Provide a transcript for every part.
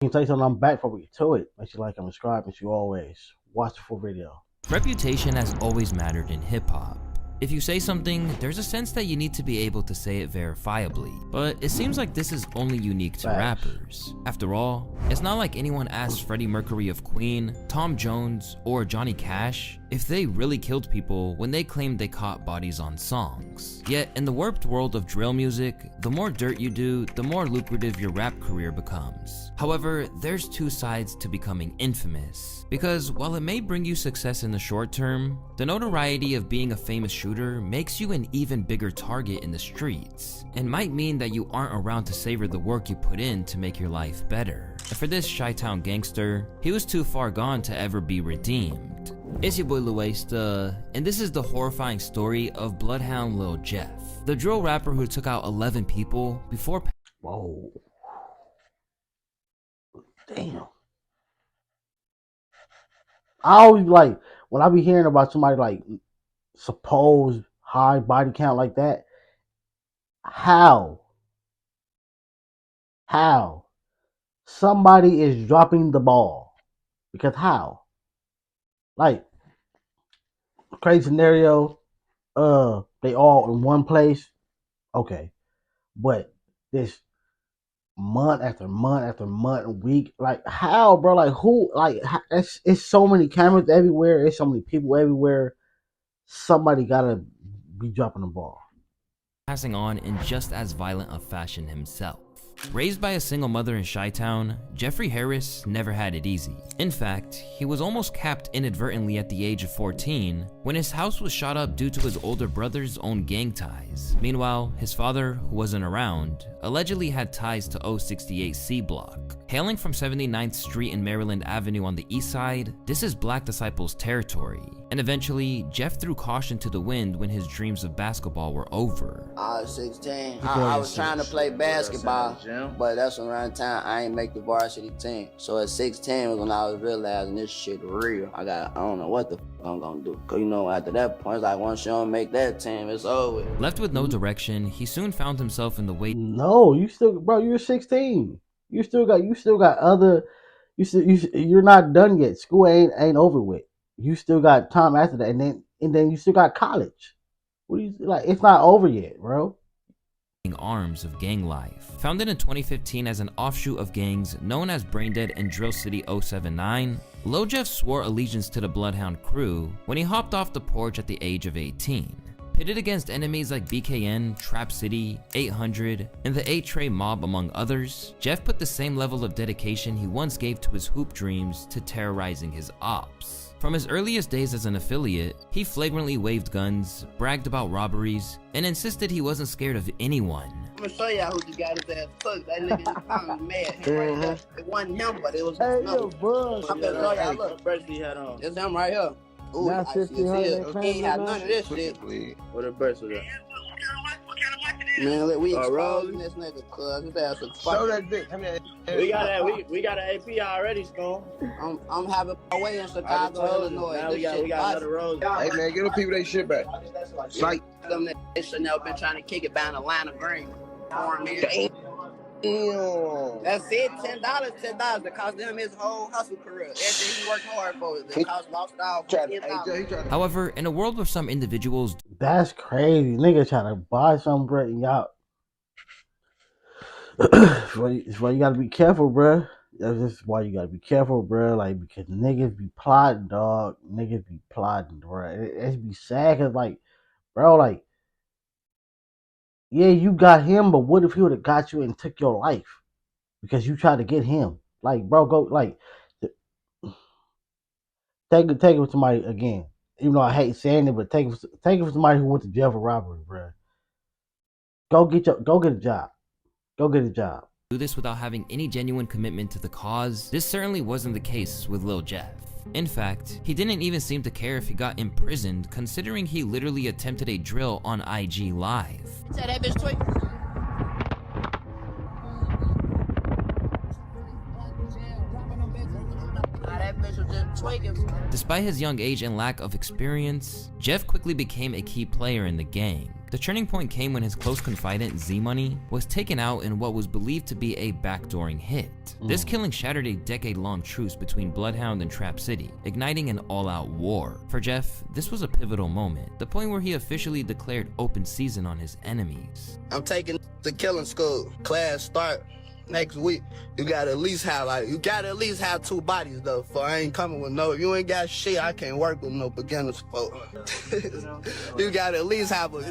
Can tell you something, I'm back before we get to it. Make sure you like and subscribe, and you always watch the full video. Reputation has always mattered in hip-hop. If you say something, there's a sense that you need to be able to say it verifiably, but it seems like this is only unique to rappers. After all, it's not like anyone asked Freddie Mercury of Queen, Tom Jones, or Johnny Cash if they really killed people when they claimed they caught bodies on songs. Yet, in the warped world of drill music, the more dirt you do, the more lucrative your rap career becomes. However, there's two sides to becoming infamous, because while it may bring you success in the short term, the notoriety of being a famous shooter makes you an even bigger target in the streets, and might mean that you aren't around to savor the work you put in to make your life better. And for this Chi-Town gangster, he was too far gone to ever be redeemed. It's your boy Luesta, and this is the horrifying story of Bloodhound Lil Jeff, the drill rapper who took out 11 people before. Whoa. Damn. I always like, when I be hearing about somebody like supposed high body count like that, how somebody is dropping the ball? Because how? Like, crazy scenario, they all in one place, okay, but this month after month after month, week, like how, bro? Like who? Like it's so many cameras everywhere. It's so many people everywhere. Somebody gotta be dropping the ball. Passing on in just as violent a fashion himself. Raised by a single mother in Chi-Town, Jeffrey Harris never had it easy. In fact, he was almost capped inadvertently at the age of 14 when his house was shot up due to his older brother's own gang ties. Meanwhile, his father, who wasn't around, allegedly had ties to 068 C Block. Hailing from 79th Street and Maryland Avenue on the east side, this is Black Disciples territory. And eventually, Jeff threw caution to the wind when his dreams of basketball were over. I was 16. I was trying to play basketball, but that's around the time I ain't make the varsity team. So at 16 was when I was realizing this shit real. I don't know what the f I'm gonna do. Cause you know, after that point, it's like once you don't make that team, it's over. Left with no direction, he soon found himself in the way. No, you still, bro. You're 16. You still got other. You're not done yet. School ain't over with. You still got time after that, and then you still got college. What do you like? It's not over yet, bro. Arms of gang life. Founded in 2015 as an offshoot of gangs known as Braindead and Drill City 079, Lil Jeff swore allegiance to the Bloodhound crew when he hopped off the porch at the age of 18. Pitted against enemies like BKN, Trap City, 800, and the 8-Tray Mob among others, Jeff put the same level of dedication he once gave to his hoop dreams to terrorizing his ops. From his earliest days as an affiliate, he flagrantly waved guns, bragged about robberies, and insisted he wasn't scared of anyone. I'm gonna show y'all who just got his ass cooked. That nigga in the pound mad. Right there. It wasn't him, but it was another. I'm gonna show y'all, look. First he had on. It's him right here. Ooh, Now I see his head. He ain't had none of this shit. What a burst was that? Man, look, we Rolling. exposing this nigga, cuz his ass is Show fucking. that dick. We got an AP already, Scone. I'm having my way in Chicago, Illinois. Now This we got shit another rose. Hey man, give the people their shit back. Like, Them that should never been trying to kick it down Atlanta Green. damn. That's it, $10. It cost him his whole hustle career. Everything he worked hard for, it cost lost all $50,000. However, in a world where some individuals That's crazy. Nigga trying to buy some bread and y'all. That's why you gotta be careful, bro. That's why you gotta be careful, bro. Like, because niggas be plotting, dog. Niggas be plotting, bro. It be sad, cause like, bro, like, yeah, you got him, but what if he would have got you and took your life because you tried to get him? Like, bro, go like, take it with somebody again. Even though I hate saying it, but take it with somebody who went to jail for robbery, bro. Go get a job. Go get a job. do this without having any genuine commitment to the cause, this certainly wasn't the case with Lil Jeff. In fact, he didn't even seem to care if he got imprisoned, considering he literally attempted a drill on IG Live. Tell that bitch tweak. Despite his young age and lack of experience, Jeff quickly became a key player in the gang. The turning point came when his close confidant Z-Money was taken out in what was believed to be a backdooring hit. This killing shattered a decade-long truce between Bloodhound and Trap City, igniting an all-out war. For Jeff, this was a pivotal moment, the point where he officially declared open season on his enemies. I'm taking to killing school. Class start next week. You gotta at least have 2 bodies though. For I ain't coming with no. If you ain't got shit, I can't work with no beginners for. You gotta at least have a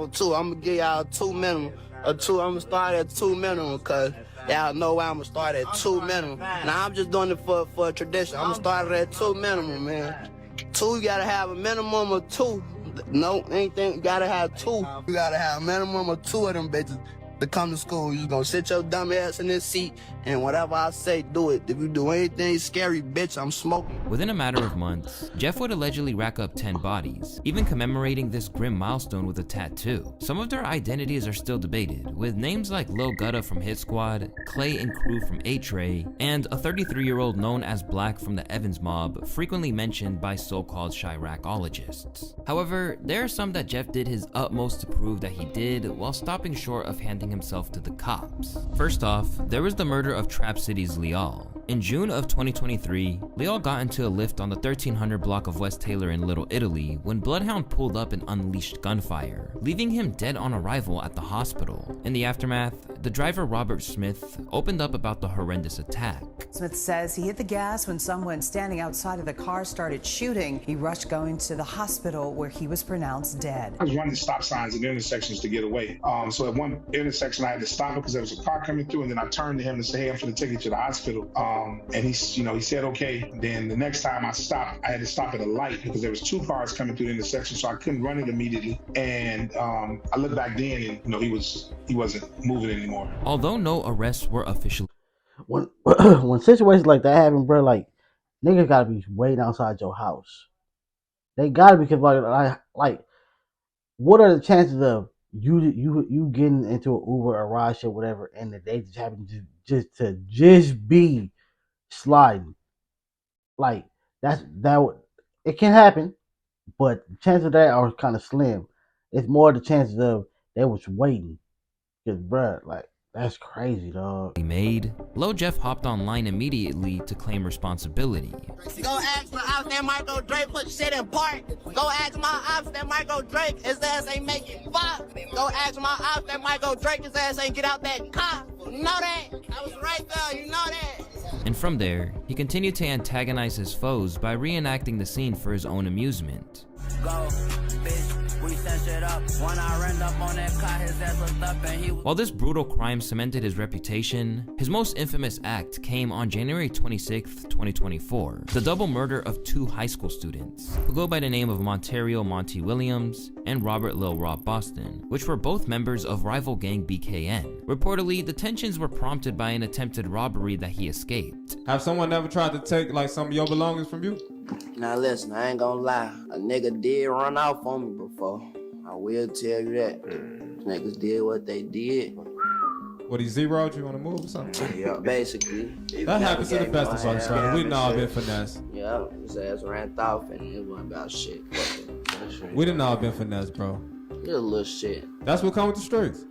2. I'm gonna give y'all 2 minimum. I'm gonna start at 2 minimum, cause y'all know why I'm gonna start at 2 minimum. Now I'm just doing it for a tradition. I'm gonna start at 2 minimum, man. 2, you gotta have a minimum of 2. No, anything, you gotta have 2. You gotta have a minimum of 2 of them bitches to come to school. You gonna sit your dumb ass in this seat, and whatever I say, do it. If you do anything scary, bitch, I'm smoking. Within a matter of months, Jeff would allegedly rack up 10 bodies, even commemorating this grim milestone with a tattoo. Some of their identities are still debated, with names like Lil Gutta from Hit Squad, Clay and Crew from A-Tray, and a 33-year-old known as Black from the Evans Mob, frequently mentioned by so-called Chiracologists. However, there are some that Jeff did his utmost to prove that he did, while stopping short of handing himself to the cops. First off, there was the murder of Trap City's Leal. In June of 2023, Leal got into a lift on the 1300 block of West Taylor in Little Italy when Bloodhound pulled up and unleashed gunfire, leaving him dead on arrival at the hospital. In the aftermath, the driver Robert Smith opened up about the horrendous attack. Smith says he hit the gas when someone standing outside of the car started shooting. He rushed going to the hospital where he was pronounced dead. I was running stop signs at intersections to get away. So at one intersection, I had to stop because there was a car coming through, and then I turned to him and said, "Hey, I'm going to take you to the hospital." And he said, "Okay." Then the next time I stopped, I had to stop at a light because there was 2 cars coming through the intersection, so I couldn't run it immediately. And I looked back then, and he wasn't moving anymore. Although no arrests were officially. When situations like that happen, bro, like niggas gotta be waiting outside your house. They gotta, because like what are the chances of you getting into an Uber or ride shit, whatever, and the day just happen to be sliding? Like it can happen, but the chances of that are kind of slim. It's more the chances of they was waiting. Cause bruh, like that's crazy, dog. Made, Lil Jeff hopped online immediately to claim responsibility. Go ask my ops that Michael Drake put shit in park. Go ask my ops that Michael Drake, his ass ain't making fuck. Go ask my ops that Michael Drake, his ass ain't get out that car. You know that? I was right there, you know that? And from there, he continued to antagonize his foes by reenacting the scene for his own amusement. Go, bitch, we sent shit up. When I ran up on that car, his ass looked up and he was... While this brutal crime cemented his reputation, his most infamous act came on January 26, 2024, the double murder of 2 high school students, who go by the name of Montario Monty Williams and Robert Lil Rob Boston, which were both members of rival gang BKN. Reportedly, the tensions were prompted by an attempted robbery that he escaped. Have someone ever tried to take like some of your belongings from you? Now listen, I ain't gonna lie. A nigga did run off on me before. I will tell you that. Niggas did what they did. What, he zeroed you on the move or something? Yeah, basically. That happens to the best of us, brother. We done all been finesse. Yeah, his ass ran off and it wasn't about shit. We done all been finesse, bro. It a little shit. That's what comes with the streets.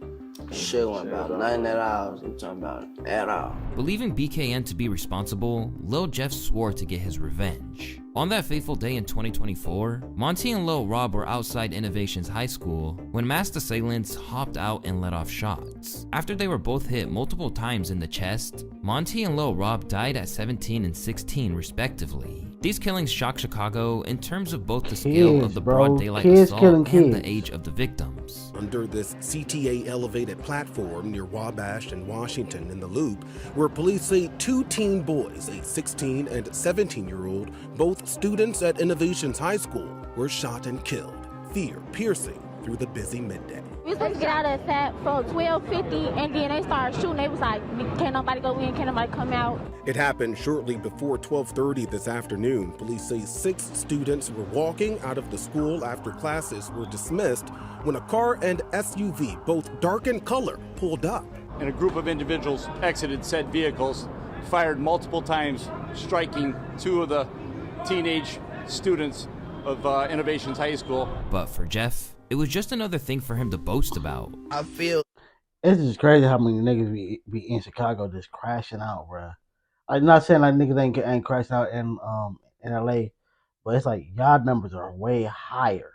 Shit wasn't about nothing at all. I'm talking about at all. Believing BKN to be responsible, Lil Jeff swore to get his revenge. On that fateful day in 2024, Monty and Lil Rob were outside Innovations High School when masked assailants hopped out and let off shots. After they were both hit multiple times in the chest, Monty and Lil Rob died at 17 and 16 respectively. These killings shocked Chicago in terms of both the scale of the broad daylight assault and the age of the victims. Under this CTA elevated platform near Wabash and Washington in the Loop, where police say 2 teen boys, a 16 and 17-year-old, both students at Innovations High School, were shot and killed, fear piercing through the busy midday. We was supposed to get out of that for 12:50, and then they started shooting. They was like, can't nobody go in, can't nobody come out. It happened shortly before 12:30 this afternoon. Police say 6 students were walking out of the school after classes were dismissed when a car and SUV, both dark in color, pulled up. And a group of individuals exited said vehicles, fired multiple times, striking 2 of the teenage students of Innovations High School. But for Jeff, it It was just another thing for him to boast about. I feel it's just crazy how many niggas be in Chicago just crashing out, bro. I'm not saying like niggas ain't crashing out in LA, but it's like y'all numbers are way higher.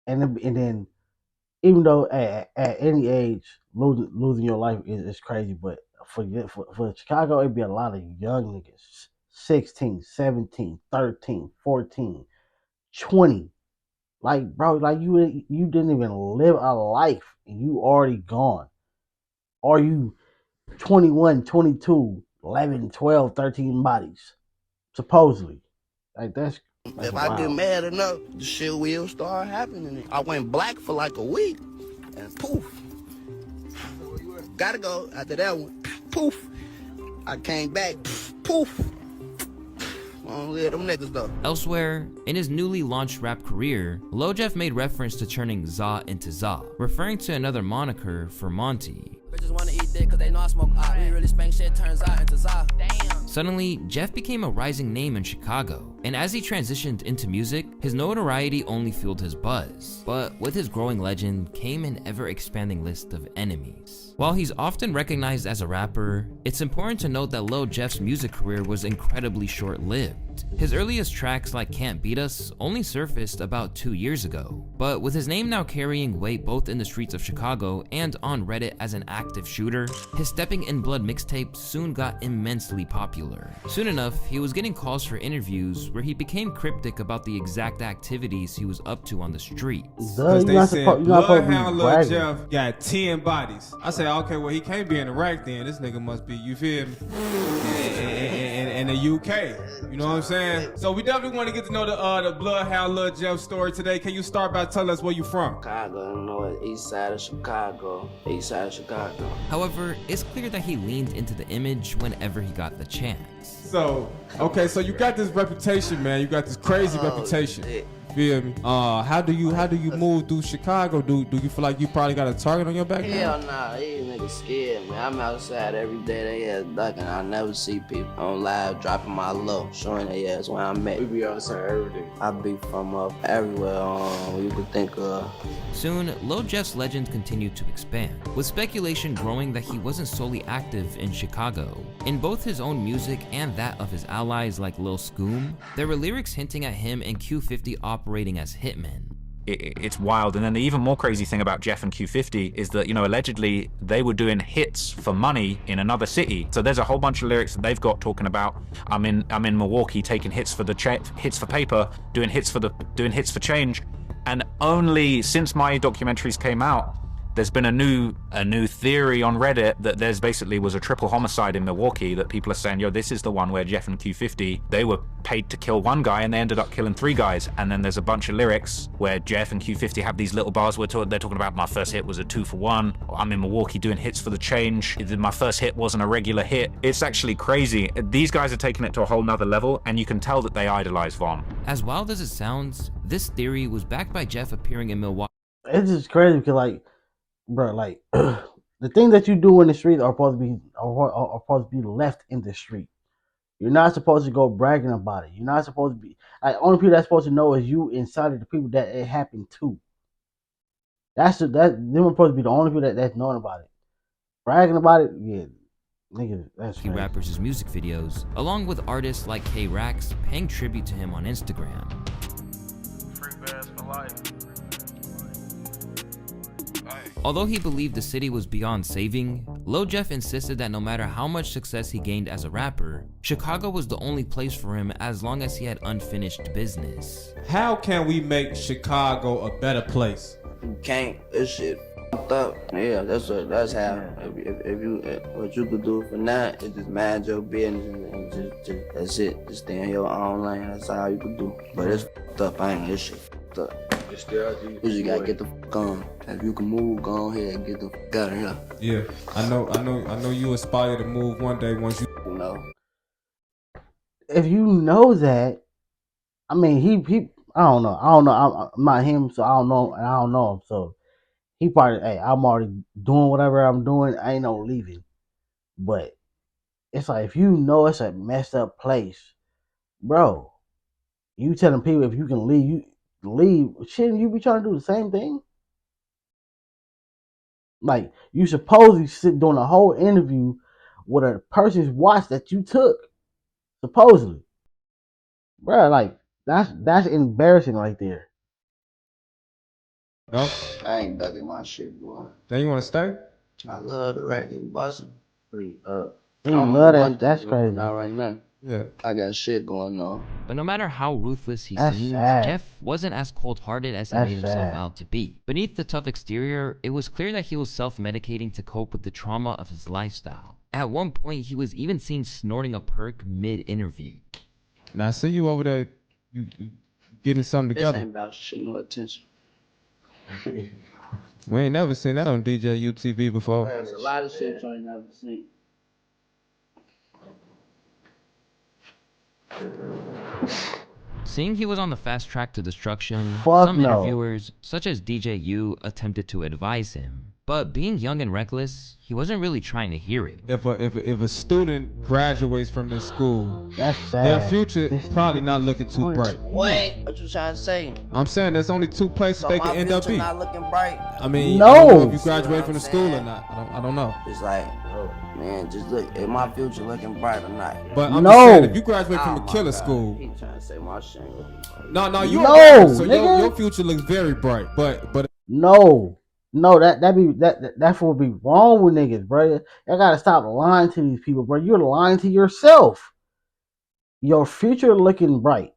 And then even though at any age losing your life is crazy, but for Chicago it'd be a lot of young niggas, 16, 17, 13, 14, 20. Like, bro, like you didn't even live a life and you already gone. Or you 21, 22, 11, 12, 13 bodies, supposedly. Like, that's if wild. I get mad enough, the shit will start happening. I went black for like a week, and poof. Gotta go after that one. Poof. I came back. Poof. I don't live them niggas though. Elsewhere, in his newly launched rap career, Lil Jeff made reference to turning Za into Za, referring to another moniker for Monty. Bitches wanna eat dick cause they know I smoke pot. We really spank shit, turns out into Za. Damn. Suddenly, Jeff became a rising name in Chicago, and as he transitioned into music, his notoriety only fueled his buzz. But with his growing legend came an ever-expanding list of enemies. While he's often recognized as a rapper, it's important to note that Lil Jeff's music career was incredibly short-lived. His earliest tracks like Can't Beat Us only surfaced about 2 years ago, but with his name now carrying weight both in the streets of Chicago and on Reddit as an active shooter, his Stepping in Blood mixtape soon got immensely popular. Soon enough, he was getting calls for interviews where he became cryptic about the exact activities he was up to on the streets. Because they said Bloodhound Lil Jeff got 10 bodies. I said, okay, well, he can't be in Iraq then. This nigga must be, you feel me, in the UK. You know what I'm saying? So we definitely want to get to know the Bloodhound Lil Jeff story today. Can you start by telling us where you from? Chicago, you know what? East side of Chicago. East side of Chicago. However, it's clear that he leaned into the image whenever he got the chance. So, okay, so you got this reputation, man. You got this crazy reputation. Shit. Feel me? How do you move through Chicago? Do you feel like you probably got a target on your back? Hell nah, these niggas scared, man. I'm outside every day, they ass ducking. I never see people on live dropping my low, showing they ass where I'm at. We be outside every day. I be from up everywhere you could think of. Soon, Lil Jeff's legend continued to expand, with speculation growing that he wasn't solely active in Chicago. In both his own music and that of his allies like Lil Scoom, there were lyrics hinting at him and Q50 operating as hitmen. It's wild. And then the even more crazy thing about Jeff and Q50 is that, you know, allegedly they were doing hits for money in another city. So there's a whole bunch of lyrics that they've got talking about I'm in Milwaukee taking hits for hits for paper, doing hits for change. And only since my documentaries came out, there's been a new theory on Reddit that there's basically was a triple homicide in Milwaukee that people are saying, yo, this is the one where Jeff and Q50, they were paid to kill one guy and they ended up killing 3 guys. And then there's a bunch of lyrics where Jeff and Q50 have these little bars where they're talking about my first hit was a 2 for 1. I'm in Milwaukee doing hits for the change. My first hit wasn't a regular hit. It's actually crazy. These guys are taking it to a whole nother level, and you can tell that they idolize Von. As wild as it sounds, this theory was backed by Jeff appearing in Milwaukee. It's just crazy because, like, bro, like the things that you do in the street are supposed to be left in the street. You're not supposed to go bragging about it. You're not supposed to be like only people that's supposed to know is you inside of the people that it happened to. Them supposed to be the only people that's knowing about it. Bragging about it, yeah, nigga, that's crazy. Rappers' music videos, along with artists like K-Rax paying tribute to him on Instagram. Free bass for life. Although he believed the city was beyond saving, Lil Jeff insisted that no matter how much success he gained as a rapper, Chicago was the only place for him as long as he had unfinished business. How can we make Chicago a better place? You can't. This shit f***ed up. Yeah, that's how. If you what you could do for now is just mind your business and just that's it. Just stay in your own lane. That's all you could do. But it's f***ed up. I ain't this shit f***ed up. You just gotta get the fuck on. If you can move, go ahead and get the fuck out of here. Yeah, I know you aspire to move one day once you know. If you know that, I mean, he I don't know. I'm not him, so I don't know him. So he probably, hey, I'm already doing whatever I'm doing. I ain't no leaving. But it's like if you know it's a messed up place, bro. You telling people if you can leave, leave, shouldn't you be trying to do the same thing? Like, you supposedly sit doing a whole interview with a person's watch that you took, supposedly. Bro, like, that's embarrassing right there. No? I ain't ducking my shit, boy. Then you want to stay? I love the racket busting. You love that's crazy. Not right now. Yeah. I got shit going on. But no matter how ruthless he That's seemed, sad. Jeff wasn't as cold-hearted as he That's made himself sad. out to be. Beneath the tough exterior, it was clear that he was self-medicating to cope with the trauma of his lifestyle. At one point, he was even seen snorting a perk mid-interview. Now I see you over there, you getting something This together. ain't about shit, no attention. We ain't never seen that on DJ UTV before. There's a lot of shit you ain't never seen. Seeing he was on the fast track to destruction, Fuck some no. interviewers, such as DJ U, attempted to advise him. But being young and reckless, he wasn't really trying to hear it. If a student graduates from this school, That's sad. their future is probably not looking too bright. What? What you trying to say? I'm saying there's only two places So they my can end up future being. not looking bright. I mean, No. I don't know if you graduate from the school or not. I don't know. It's like, man, just look, is my future looking bright or not? But I'm No. just saying, if you graduate from Oh a my killer God. school, He trying to say my shit ain't looking bright. no, you No, are so nigga. your future looks very bright. But No, that's what be wrong with niggas, bro. You gotta stop lying to these people, bro. You're lying to yourself. Your future looking bright.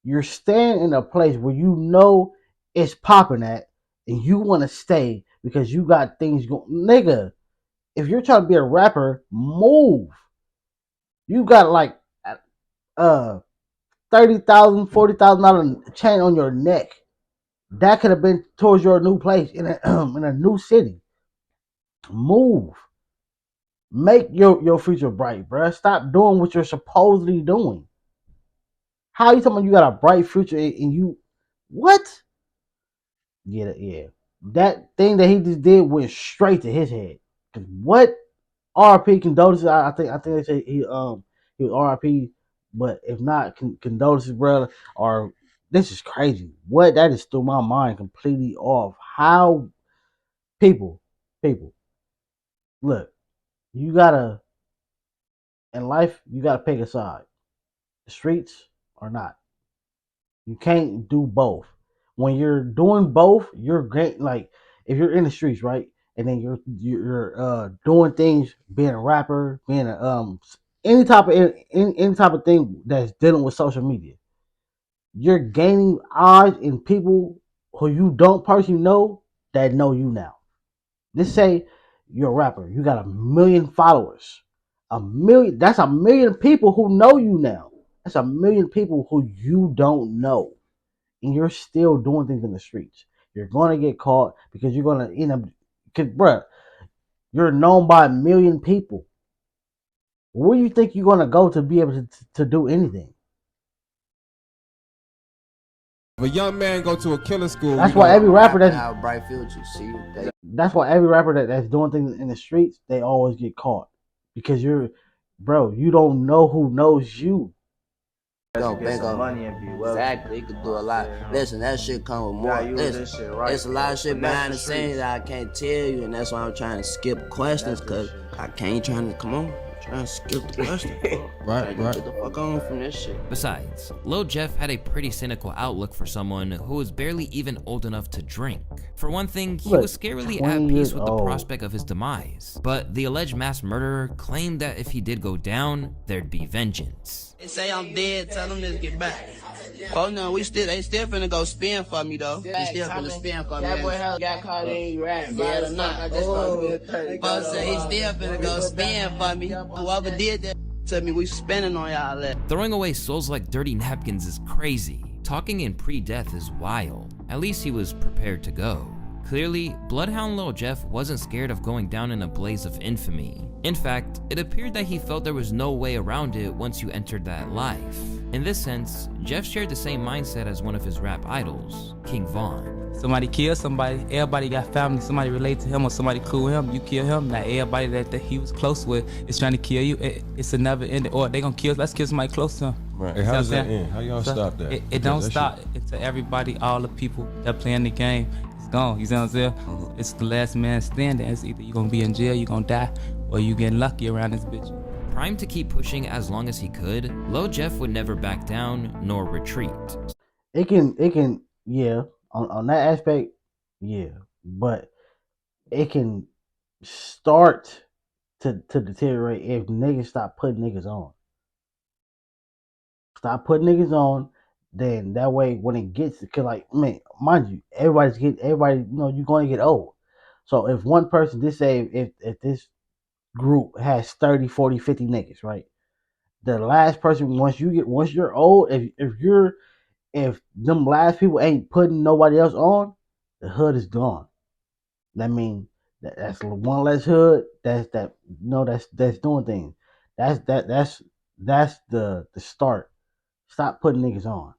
You're staying in a place where you know it's popping at, and you want to stay because you got things going. Nigga, if you're trying to be a rapper, move. You got like $30,000, $40,000 chain on your neck. That could have been towards your new place in a new city. Move. Make your future bright, bruh. Stop doing what you're supposedly doing. How you talking about you got a bright future and you what? Yeah. That thing that he just did went straight to his head. What? RP condolences. I think they say he was RP, but if not, condolences, brother. Or this is crazy. What? That just threw my mind completely off. How people, look, you gotta in life, you gotta pick a side. The streets or not. You can't do both. When you're doing both, you're great. Like if you're in the streets, right, and then you're doing things, being a rapper, being a any type of thing that's dealing with social media, you're gaining eyes in people who you don't personally know that know you now. Let's say you're a rapper, you got 1 million followers. 1 million, that's 1 million people who know you now. That's 1 million people who you don't know. And you're still doing things in the streets. You're gonna get caught because you're gonna end up, cause bruh, you're known by 1 million people. Where do you think you're gonna go to be able to do anything? if a young man go to a killer school, That's why every rapper that's have a bright future. See, that's why every rapper that's doing things in the streets, they always get caught. Because you don't know who knows you. Go bank up money and be well. Exactly, you could do a lot. Listen, that shit come with more. Listen, it's a lot of shit behind the scenes that I can't tell you, and that's why I'm trying to skip questions, cause I can't come on. Trying to skip the question. Right. Get the fuck on from this shit. Besides, Lil Jeff had a pretty cynical outlook for someone who was barely even old enough to drink. For one thing, he was scarily at peace with the prospect of his demise. But the alleged mass murderer claimed that if he did go down, there'd be vengeance. They say I'm dead, tell them to get back. Oh no, they still finna go spin for me though. They still finna spin for me. That boy hell got caught in rap, yeah or not. Folks say he still finna go spin for me. Whoever did that to me, we spinning on y'all that. Throwing away souls like dirty napkins is crazy. Talking in pre-death is wild. At least he was prepared to go. Clearly, Bloodhound Lil Jeff wasn't scared of going down in a blaze of infamy. In fact, it appeared that he felt there was no way around it once you entered that life. In this sense, Jeff shared the same mindset as one of his rap idols, King Von. Somebody kill somebody, everybody got family, somebody relate to him or somebody cool with him, you kill him, now everybody that he was close with is trying to kill you. It's a never ending, or they gonna kill, let's kill somebody close to him. Right. Hey, how does that end? How y'all stop that? It don't stop until everybody, all the people that playing the game, is gone. You see what I'm saying? Mm-hmm. It's the last man standing. It's either you're gonna be in jail, you're gonna die, or you getting lucky around this bitch. Primed to keep pushing as long as he could, Lil Jeff would never back down nor retreat. It can, yeah, on that aspect, yeah, but it can start to deteriorate if niggas stop putting niggas on. Stop putting niggas on, then that way when it gets, cause like, man, mind you, everybody, you know, you're gonna get old. So if one person, just say if this group has 30, 40, 50 niggas, right? The last person, once you're old, if them last people ain't putting nobody else on, the hood is gone. That means that's one less hood. That's doing things. That's the start. Stop putting niggas on.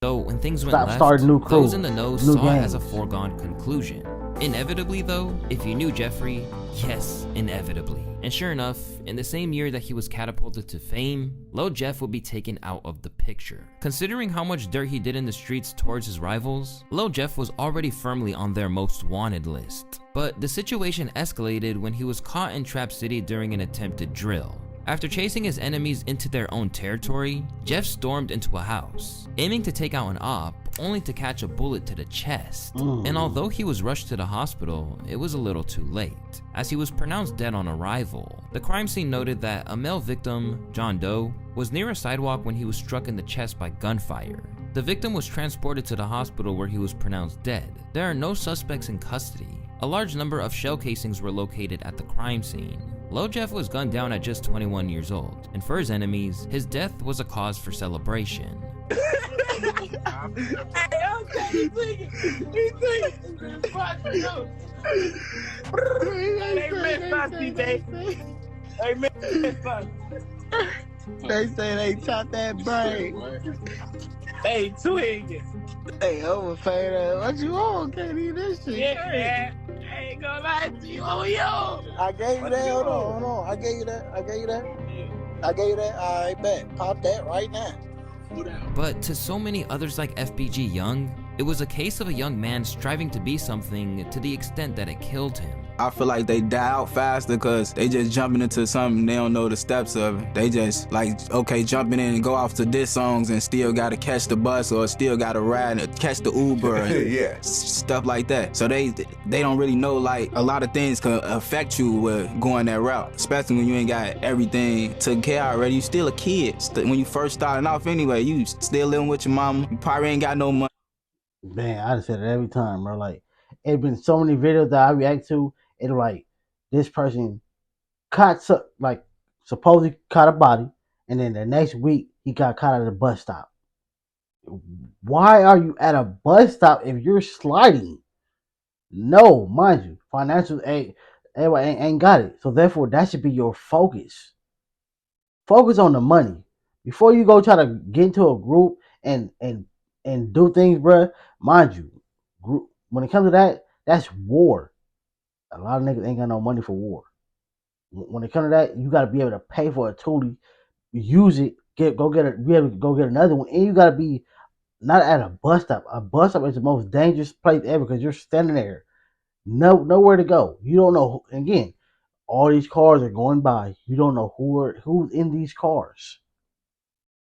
So when things went Stop left, starting new crews, those in the know new saw it games. as a foregone conclusion. Inevitably though, if you knew Jeffrey, yes, inevitably. And sure enough, in the same year that he was catapulted to fame, Lil Jeff would be taken out of the picture. Considering how much dirt he did in the streets towards his rivals, Lil Jeff was already firmly on their most wanted list. But the situation escalated when he was caught in Trap City during an attempted drill. After chasing his enemies into their own territory, Jeff stormed into a house, aiming to take out an op, only to catch a bullet to the chest. And although he was rushed to the hospital, it was a little too late, as he was pronounced dead on arrival. The crime scene noted that a male victim, John Doe, was near a sidewalk when he was struck in the chest by gunfire. The victim was transported to the hospital where he was pronounced dead. There are no suspects in custody. A large number of shell casings were located at the crime scene. Lil Jeff was gunned down at just 21 years old, and for his enemies, his death was a cause for celebration. They say they chopped that brain. Hey, twig. Hey, overfed. What you on? Can't eat this shit. Yeah, I ain't gonna lie to you. Oh, yo. I gave you that. Hold on. I gave you that. I bet. Pop that right now. But to so many others like FBG Young, it was a case of a young man striving to be something to the extent that it killed him. I feel like they die out faster because they just jumping into something, they don't know the steps of it. They just like, okay, jumping in and go off to diss songs and still gotta catch the bus or still gotta ride and catch the Uber and Yeah. stuff like that. So they don't really know, like, a lot of things can affect you with going that route, especially when you ain't got everything taken care of already. You still a kid. When you first starting off anyway, you still living with your mama. You probably ain't got no money. Man, I just said it every time, bro. Like, it's been so many videos that I react to. It's like this person supposedly caught a body, and then the next week he got caught at a bus stop. Why are you at a bus stop if you're sliding? No, mind you, financial aid, everybody ain't got it. So therefore, that should be your focus. Focus on the money before you go try to get into a group and do things, bro. Mind you, group when it comes to that, that's war. A lot of niggas ain't got no money for war. When it comes to that, you gotta be able to pay for a toolie, use it, be able to go get another one, and you gotta be not at a bus stop. A bus stop is the most dangerous place ever because you're standing there, nowhere to go. You don't know. Again, all these cars are going by. You don't know who's in these cars,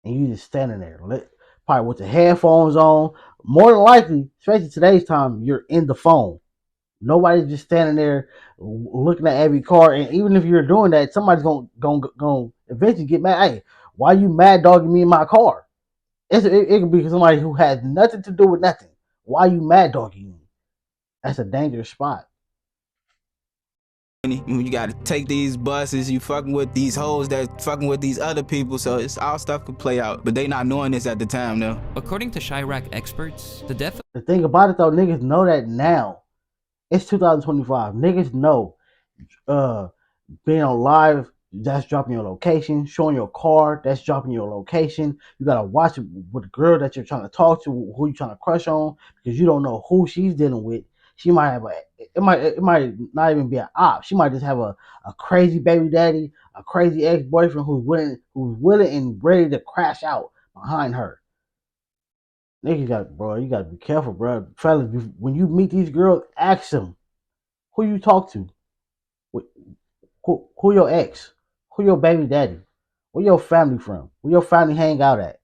and you just standing there, probably with the headphones on. More than likely, especially today's time, you're in the phone. Nobody's just standing there looking at every car, and even if you're doing that, somebody's gonna eventually get mad. Hey, why you mad dogging me in my car? It could be somebody who has nothing to do with nothing. Why you mad dogging me? That's a dangerous spot. You gotta take these buses, you fucking with these hoes that fucking with these other people, so it's all stuff could play out. But they not knowing this at the time though. According to Chirac experts, the death. The thing about it though, niggas know that now. It's 2025. Niggas know being on live, that's dropping your location. Showing your car, that's dropping your location. You gotta watch it with the girl that you're trying to talk to, who you're trying to crush on, because you don't know who she's dealing with. She might have it might not even be an op. She might just have a crazy baby daddy, a crazy ex-boyfriend who's willing and ready to crash out behind her. Nigga, you gotta be careful, bro. Fellas, when you meet these girls, ask them who you talk to, who your ex, who your baby daddy, where your family from, where your family hang out at.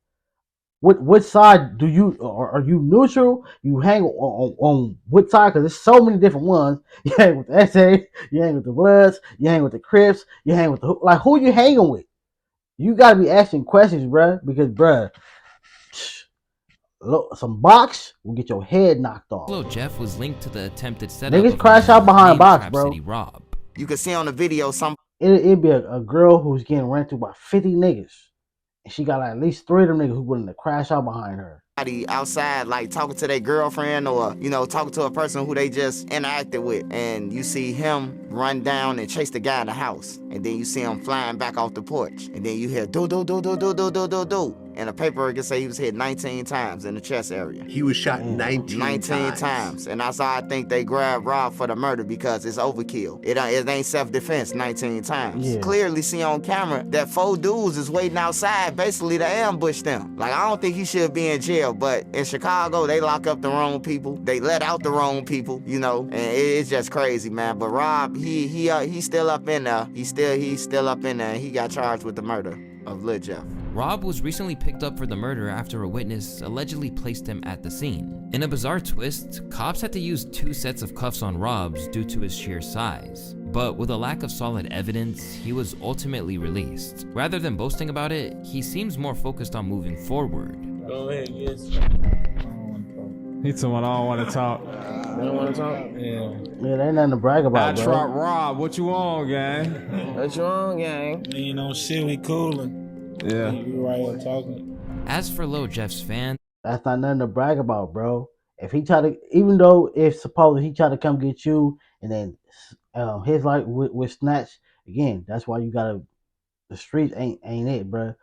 What side do you, or are you neutral? You hang on what side? Because there's so many different ones. You hang with the SA, you hang with the Bloods, you hang with the Crips, you hang with the, like, who you hanging with? You gotta be asking questions, bruh, because bruh, some box will get your head knocked off. Lil Jeff was linked to the attempted setup Niggas of crash out behind box, Trap bro. City Rob. You can see on the video some. It'd be a girl who's getting ran through by 50 niggas. And she got like at least 3 of them niggas who willing to crash out behind her. Outside, like talking to their girlfriend or, talking to a person who they just interacted with. And you see him run down and chase the guy in the house. And then you see him flying back off the porch. And then you hear do. And the paperwork can say he was hit 19 times in the chest area. He was shot 19 times. And that's how I think they grabbed Rob for the murder, because it's overkill. It ain't self-defense 19 times. Yeah. Clearly see on camera that 4 dudes is waiting outside basically to ambush them. Like, I don't think he should be in jail, but in Chicago, they lock up the wrong people. They let out the wrong people, and it's just crazy, man. But Rob, he's still up in there. He's still up in there. He got charged with the murder of Lil Jeff. Rob was recently picked up for the murder after a witness allegedly placed him at the scene. In a bizarre twist, cops had to use 2 sets of cuffs on Rob's due to his sheer size. But with a lack of solid evidence, he was ultimately released. Rather than boasting about it, he seems more focused on moving forward. Go ahead, yes. He's someone I don't want to talk. You don't want to talk? Yeah. Yeah, there ain't nothing to brag about, I bro. trot Rob, what you on, gang? What you on, gang? Shit, we coolin'. Yeah. We right here talking. As for Lil Jeff's fans, that's not nothing to brag about, bro. If he try to, even though if supposedly he try to come get you, and then his life with snatch again, that's why you gotta. The streets ain't it, bro.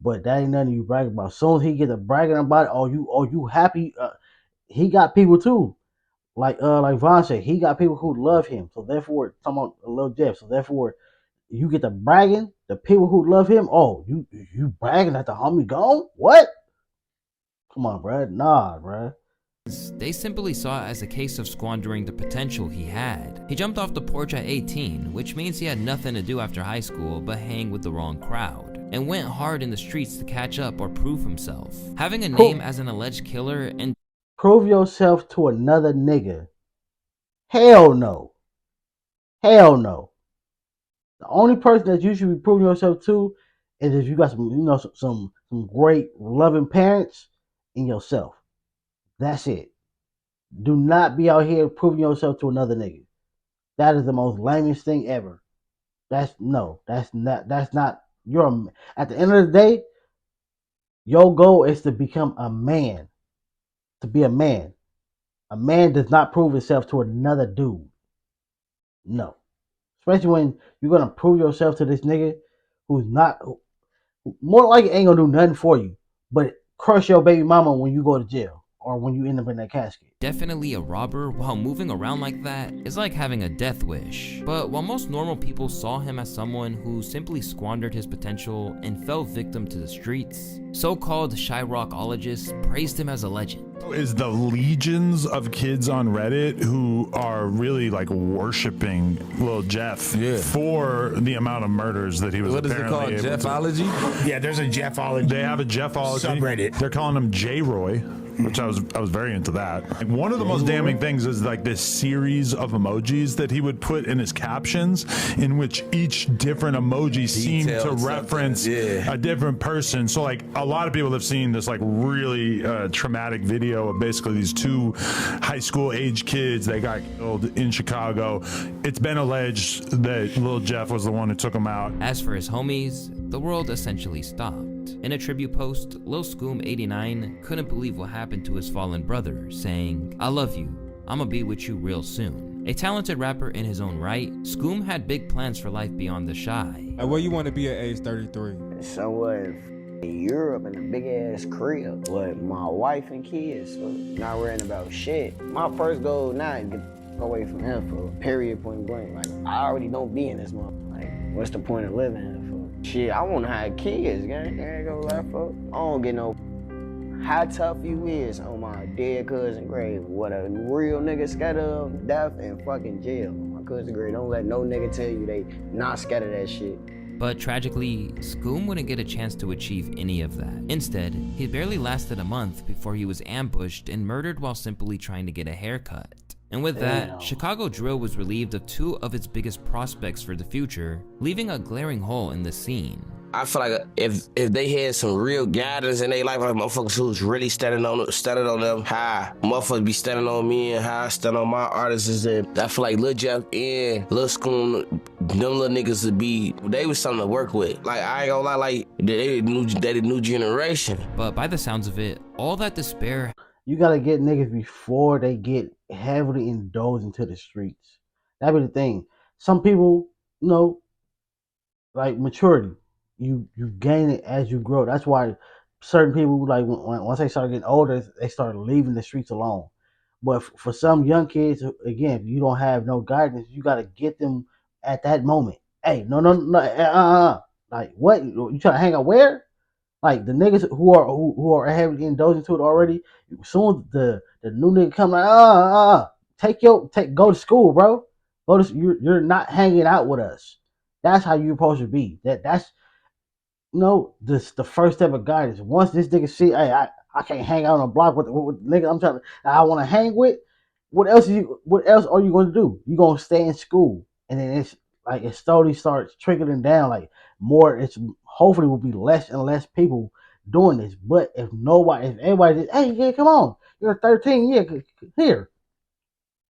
But that ain't nothing you brag about. As soon as he get to bragging about it, you happy? He got people too, like Von said, he got people who love him. So therefore, talking about Lil Jeff. So therefore, you get to bragging. The people who love him, you bragging that the homie gone? What? Come on, bro. Nah, bro. They simply saw it as a case of squandering the potential he had. He jumped off the porch at 18, which means he had nothing to do after high school but hang with the wrong crowd, and went hard in the streets to catch up or prove himself. Having a name as an alleged killer and prove yourself to another nigga. Hell no. Hell no. The only person that you should be proving yourself to is if you got some great loving parents and yourself. That's it. Do not be out here proving yourself to another nigga. That is the most lamest thing ever. That's not your. At the end of the day, your goal is to become a man. To be a man. A man does not prove himself to another dude. No. Especially when you're gonna prove yourself to this nigga who's not, more likely ain't gonna do nothing for you, but crush your baby mama when you go to jail or when you end up in that casket. Definitely a robber while moving around like that is like having a death wish. But while most normal people saw him as someone who simply squandered his potential and fell victim to the streets, so-called Chirocologists praised him as a legend. Is the legions of kids on Reddit who are really like worshiping Lil Jeff for the amount of murders that he was. What is it called? Jeffology? Yeah, there's a Jeffology. They have a Jeffology subreddit. They're calling him J-Roy, which I was very into that. And one of the most damning things is like this series of emojis that he would put in his captions, in which each different emoji seemed to reference a different person. So like a lot of people have seen this like really traumatic video of basically these 2 high school age kids. They got killed in Chicago. It's been alleged that Lil Jeff was the one who took them out. As for his homies, the world essentially stopped. In a tribute post, Lil Scoom89 couldn't believe what happened to his fallen brother, saying, "I love you. I'ma be with you real soon." A talented rapper in his own right, Scoom had big plans for life beyond the shy. Where you want to be at age 33? Somewhere in Europe in a big ass crib with my wife and kids, so not worrying about shit. My first goal now is to get away from him for period point blank. Like, I already don't be in this motherfucker. Like, what's the point of living here for? Shit, I wanna have kids, gang. I ain't gonna lie, fuck. I don't get no how tough you is on my dead cousin grave. What a real nigga scared of death and fucking jail. My cousin grave, don't let no nigga tell you they not scared of that shit. But tragically, Scoom wouldn't get a chance to achieve any of that. Instead, he barely lasted a month before he was ambushed and murdered while simply trying to get a haircut. And with that, Chicago Drill was relieved of two of its biggest prospects for the future, leaving a glaring hole in the scene. I feel like if they had some real guidance in their life, like motherfuckers who's really standing on them, how motherfuckers be standing on me and how I stand on my artists, and I feel like Lil Jeff and Lil Scoom, them little niggas they was something to work with. Like I ain't gonna lie, like they the new generation. But by the sounds of it, all that despair. You gotta get niggas before they get heavily indulged into the streets. That be the thing. Some people, like maturity. You gain it as you grow. That's why certain people, like once they start getting older, they start leaving the streets alone. But for some young kids, again, if you don't have no guidance, you got to get them at that moment. Hey, no, like what? You trying to hang out where? Like the niggas who are heavily indulged into it already. As soon as the new nigga come, like go to school, bro. You're not hanging out with us. That's how you're supposed to be. That's this the first step of guidance. Once this nigga see, hey, I can't hang out on a block with the nigga I want to hang with. What else are you going to do? You gonna stay in school, and then it slowly starts trickling down. Like more, it's hopefully will be less and less people doing this. But if everybody, hey, yeah, come on, you're 13, yeah, here,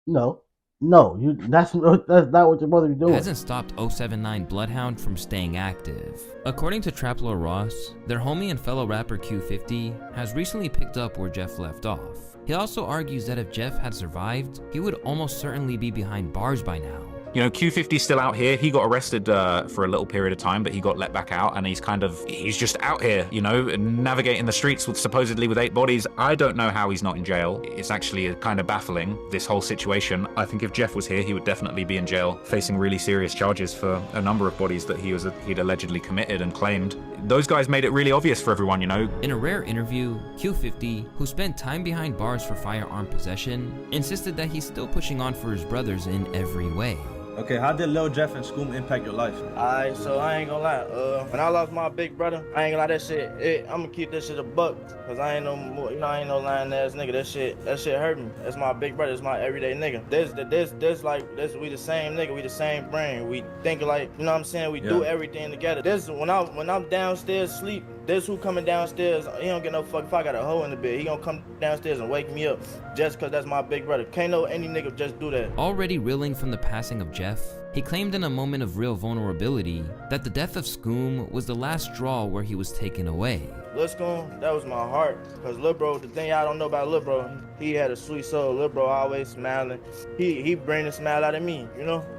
that's not what your mother be doing. Hasn't stopped 079 Bloodhound from staying active. According to Trapler Ross, their homie and fellow rapper Q50 has recently picked up where Jeff left off. He also argues that if Jeff had survived, he would almost certainly be behind bars by now. You know, Q50's still out here. He got arrested for a little period of time, but he got let back out, and he's just out here, navigating the streets supposedly with 8 bodies. I don't know how he's not in jail. It's actually kind of baffling, this whole situation. I think if Jeff was here, he would definitely be in jail, facing really serious charges for a number of bodies that he'd allegedly committed and claimed. Those guys made it really obvious for everyone, In a rare interview, Q50, who spent time behind bars for firearm possession, insisted that he's still pushing on for his brothers in every way. Okay, how did Lil Jeff and Scoom impact your life? Alright, so I ain't gonna lie. When I lost my big brother, I ain't gonna lie, that shit, I'm gonna keep this shit a buck. Cause I ain't no more, I ain't no lying ass nigga. That shit hurt me. That's my big brother, it's my everyday nigga. We the same nigga, we the same brain. We think like, you know what I'm saying? We do everything together. When I'm downstairs sleep, this who coming downstairs, he don't get no fuck if I got a hole in the bed. He gonna come downstairs and wake me up just cause that's my big brother. Can't no any nigga just do that. Already reeling from the passing of Jeff, he claimed in a moment of real vulnerability that the death of Scoom was the last straw where he was taken away. Lil Scoom, that was my heart. Cause Lil Bro, the thing y'all don't know about Lil Bro, he had a sweet soul. Lil Bro always smiling. He bring a smile out of me,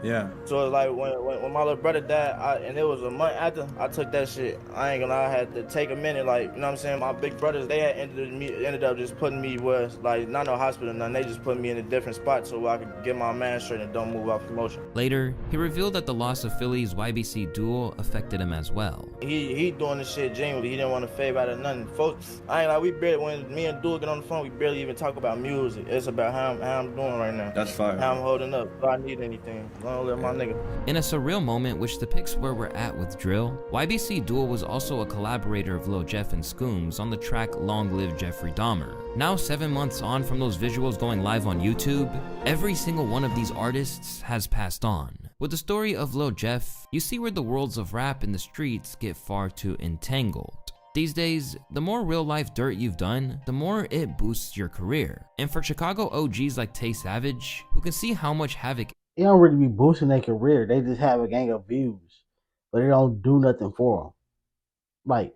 Yeah. So it's like when my little brother died, and it was a month after, I took that shit. I ain't gonna lie, I had to take a minute, like, you know what I'm saying? My big brothers, they had ended up just putting me where, like, not no hospital, nothing. They just put me in a different spot so I could get my mind straight and don't move off promotion. Later, he revealed that the loss of Philly's YBC duel affected him as well. He doing this shit genuinely. He didn't want to fade out of nothing. Folks, I ain't like, when me and Duel get on the phone, we barely even talk about music. It's about how I'm doing right now. That's fire. How I'm holding up. If I need anything, don't let my nigga. In a surreal moment which depicts where we're at with drill, YBC Duel was also a collaborator of Lil Jeff and Scooms on the track Long Live Jeffrey Dahmer. Now 7 months on from those visuals going live on YouTube, every single one of these artists has passed on. With the story of Lil Jeff, you see where the worlds of rap and the streets get far too entangled. These days, the more real-life dirt you've done, the more it boosts your career. And for Chicago OGs like Tay Savage, who can see how much havoc... They don't really be boosting their career. They just have a gang of views, but they don't do nothing for them. Like,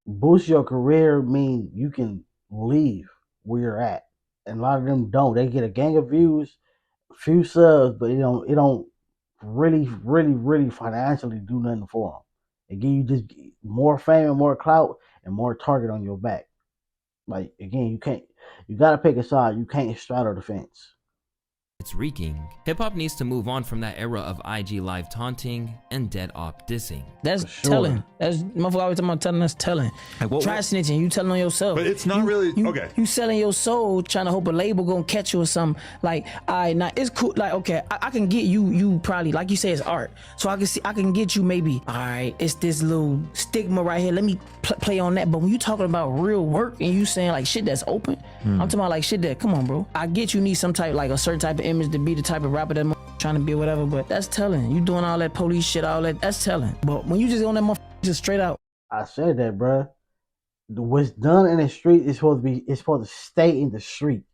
boost your career mean you can leave where you're at. And a lot of them don't. They get a gang of views, few subs, but it don't really financially do nothing for them. Again, you just more fame and more clout and more target on your back. Like, again, you gotta pick a side. You can't straddle the fence. It's reeking. Hip-hop needs to move on from that era of IG live taunting and dead op dissing. That's telling. That's motherfucker always talking about telling. That's telling. Try snitching. You telling on yourself. But it's not really okay. You selling your soul, trying to hope a label gonna catch you or something. Like, alright, now it's cool. Like, okay, I can get you. You probably, like you say, it's art. So I can get you maybe. Alright, it's this little stigma right here. Let me play on that. But when you talking about real work and you saying like shit that's open, I'm talking about like shit that. Come on, bro. I get you need some type, like a certain type of image to be the type of rapper that trying to be or whatever, but that's telling. You doing all that police shit, all that's telling. But when you just on that motherfucker just straight out. I said that, bro. What's done in the street is supposed to stay in the street.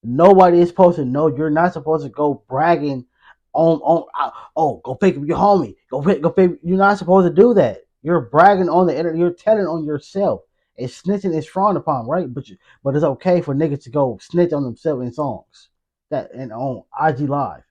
Nobody is supposed to know. You're not supposed to go bragging go pick up your homie. Go pick. You're not supposed to do that. You're bragging on the internet. You're telling on yourself. And snitching is frowned upon, right? But it's okay for niggas to go snitch on themselves in songs and on IG Live.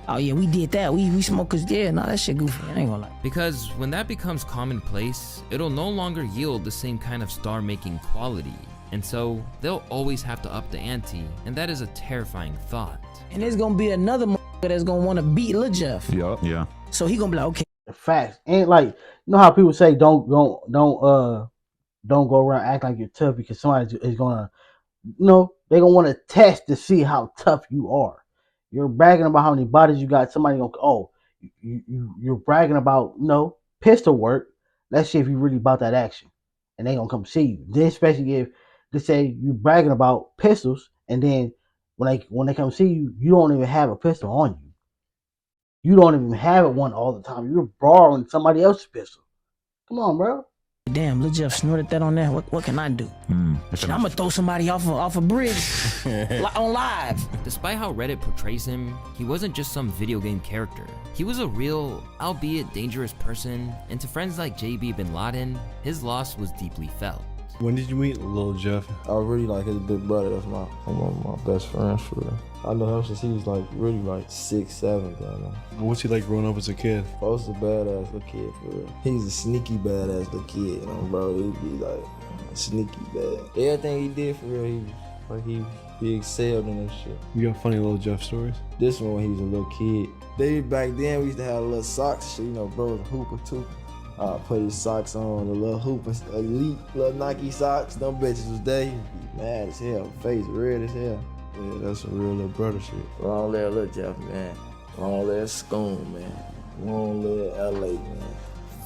Oh yeah, we did that. We smokers, yeah, nah, that shit goofy. I ain't gonna lie. Because when that becomes commonplace, it'll no longer yield the same kind of star-making quality. And so, they'll always have to up the ante, and that is a terrifying thought. And there's gonna be another motherfucker that's gonna wanna beat Lil Jeff. Yeah. So he gonna be like, okay. The facts. And like, you know how people say don't go around act like you're tough because somebody is gonna, they're gonna want to test to see how tough you are. You're bragging about how many bodies you got. Somebody gonna, you're bragging about, pistol work. Let's see if you really about that action. And they gonna come see you. Then especially if they say you're bragging about pistols, and then when they come see you, you don't even have a pistol on you. You don't even have one all the time. You're borrowing somebody else's pistol. Come on, bro. Damn, Lil Jeff snorted that on there. What can I do? Shit, I'm gonna throw somebody off a bridge on live. Despite how Reddit portrays him, he wasn't just some video game character. He was a real, albeit dangerous person, and to friends like JB Bin Laden, his loss was deeply felt. When did you meet Lil Jeff? I really like his big brother. That's one of my best friends for real. I know him since he was really 6, 7. What's he like growing up as a kid? I was a badass little kid for real. He was a sneaky badass little kid, bro. He'd be like sneaky bad. Everything he did for real, he excelled in that shit. You got funny Lil Jeff stories? This one when he was a little kid. Back then we used to have little socks shit, bro was a hooper too. I put his socks on, the little hooper, elite little Nike socks. Them bitches was there. He be mad as hell, face red as hell. Yeah, that's some real little brother shit. Long live Lil Jeff, man. Long live Scoon, man. Long live LA, man.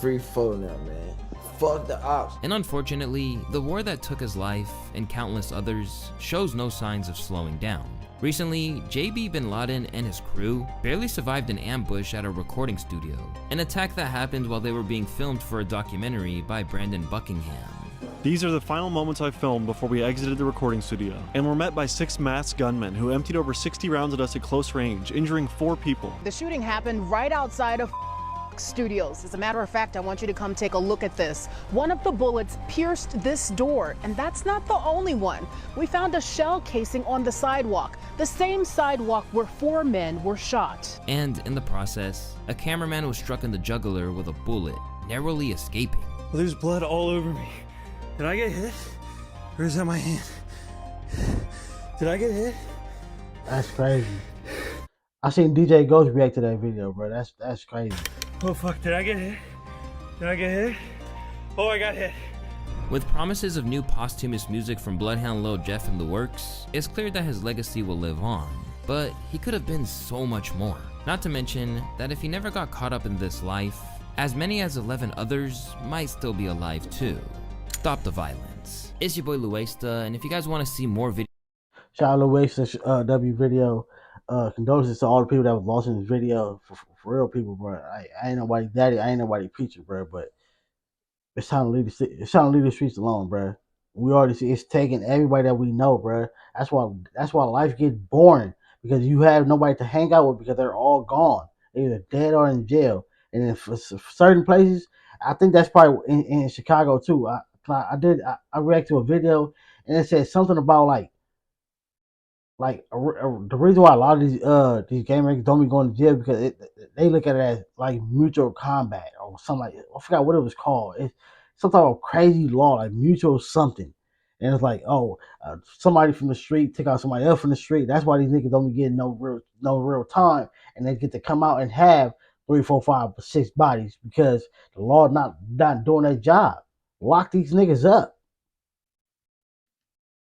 Free for now, man. Fuck the ops. And unfortunately, the war that took his life and countless others shows no signs of slowing down. Recently, JB Bin Laden and his crew barely survived an ambush at a recording studio, an attack that happened while they were being filmed for a documentary by Brandon Buckingham. These are the final moments I filmed before we exited the recording studio, and were met by 6 masked gunmen who emptied over 60 rounds at us at close range, injuring 4 people. The shooting happened right outside of Studios. As a matter of fact, I want you to come take a look at this. One of the bullets pierced this door, and that's not the only one. We found a shell casing on the sidewalk, the same sidewalk where 4 men were shot. And in the process, a cameraman was struck in the jugular with a bullet, narrowly escaping. Well, there's blood all over me. Did I get hit? Or is that my hand? Did I get hit? That's crazy. I seen DJ Ghost react to that video, bro. That's crazy. Oh fuck, did I get hit? Did I get hit? Oh, I got hit. With promises of new posthumous music from Bloodhound Lil Jeff in the works, it's clear that his legacy will live on. But he could have been so much more. Not to mention that if he never got caught up in this life, as many as 11 others might still be alive too. Stop the violence. It's your boy Luesta, and if you guys want to see more videos, shout out Luesta W video. Condolences to all the people that was lost in this video. For real people, bro. I ain't nobody daddy. I ain't nobody preacher, bro. But it's time to leave the streets alone, bro. We already see it's taking everybody that we know, bro. That's why life gets boring, because you have nobody to hang out with because they're all gone. They're either dead or in jail. And then for certain places, I think that's probably in Chicago too. I reacted to a video and it said something about the reason why a lot of these gang members don't be going to jail because they look at it as like mutual combat or something like that. I forgot what it was called. It's some type of crazy law, like mutual something. And it's like, oh, somebody from the street took out somebody else from the street. That's why these niggas don't be getting no real time, and they get to come out and have 3, 4, 5, 6 bodies because the law not doing their job. Lock these niggas up.